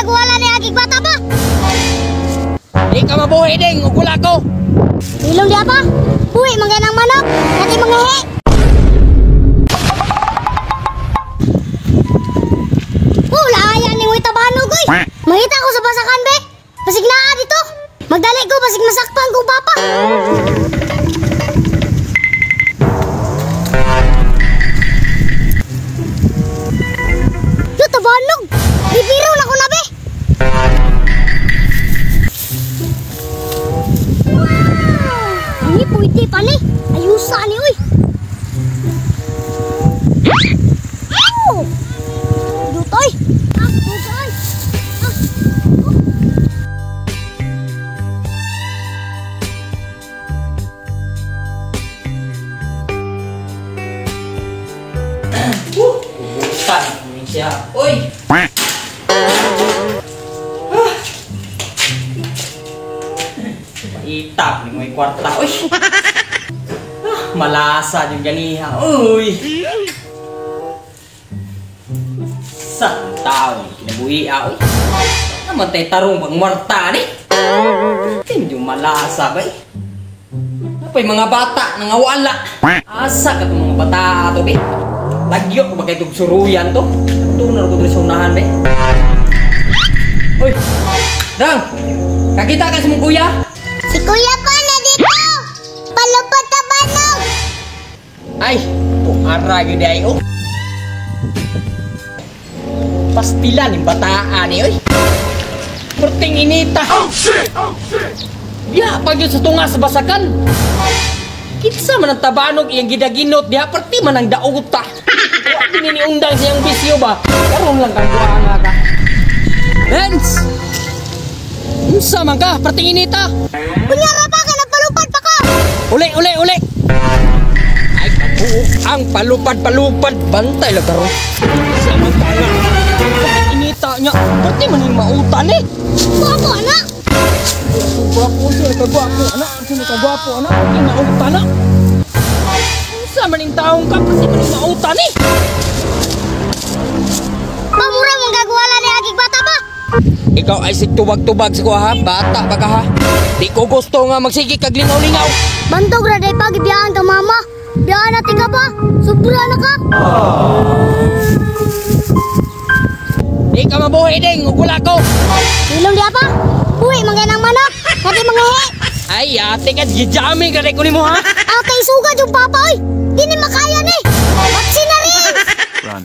magagawa ni agig bata ba? Di ka mabuhi ding, ugula ko. Ilong di apa? Buhi mangga ng manok, nanti manghehe. Layan ni Wita Banog oy. Mahita ko sa basakan be. Basig naa dito. Magdali ko basig masakpan ko papa. Wita Banog. Bibiro na ko na be. Ini pwede pa ni. Ayusa ni oy. Dutoy. Ubusan siya. Uy! Itap ni may kwarta. Uy! Malasa yung ganiha. Uy! Sa tao kinabuhi uy. Naman tayo tarong pang marta ni. Medyo malasa ba eh. Napay mga bata nangawala. Asa ka itong mga bata to be. Lagyo ko ba kayo itong suruyan to? Tunar ko ito sa unahan be. Uy! Dang! Kakita ka sa mong kuya? Si kuya pa na dito. Palupot ka Banog. Ay! Puara yun ay oh. Pastilan yung bataan eh, oy. Perting inita. Oh shit! Oh shit! Diha, pag yun sa tunga sa basakan. Kitsa man ang tabanog iyang gidaginot. Diha, perti man ang dauta. Huwag pininiundang siyang bisyo ba? Karoon lang kang buhanga ka. Lens! Unsa man ka, perting inita. Kunyara pa ka, nagpalupad pa ka. Uli! Ay, kabuo. Ang palupad. Bantay lang karoon. Sama ka nga. Inita niya. Pati man yung mautan eh. Guwapo anak. Gwapo siya. Kagwapo anak. Sino kagwapo anak? Pati mautan na. Sa maning taong ka. Pati man yung mautan eh. Pamura mong gagawala ni agig bata ba? Ikaw ay sigtubag-tubag sa kuha ha. Bata ba ka ha? Di ko gusto nga magsigi kag lingaw-lingaw. Bantog ra day pag ibiyahan ta mama. Biyahan na tiga ba? Sobra na ka. Di ka mabuhi ding. Ugula ko. Ilong di apa? Buhi mangga ng manok, nanti manghehe. Ay ate ka. Gijaming ka rin ko ni mo ha. Atay suga yung papa oy. Di ni makaya ni. Vaccine na rin. Run.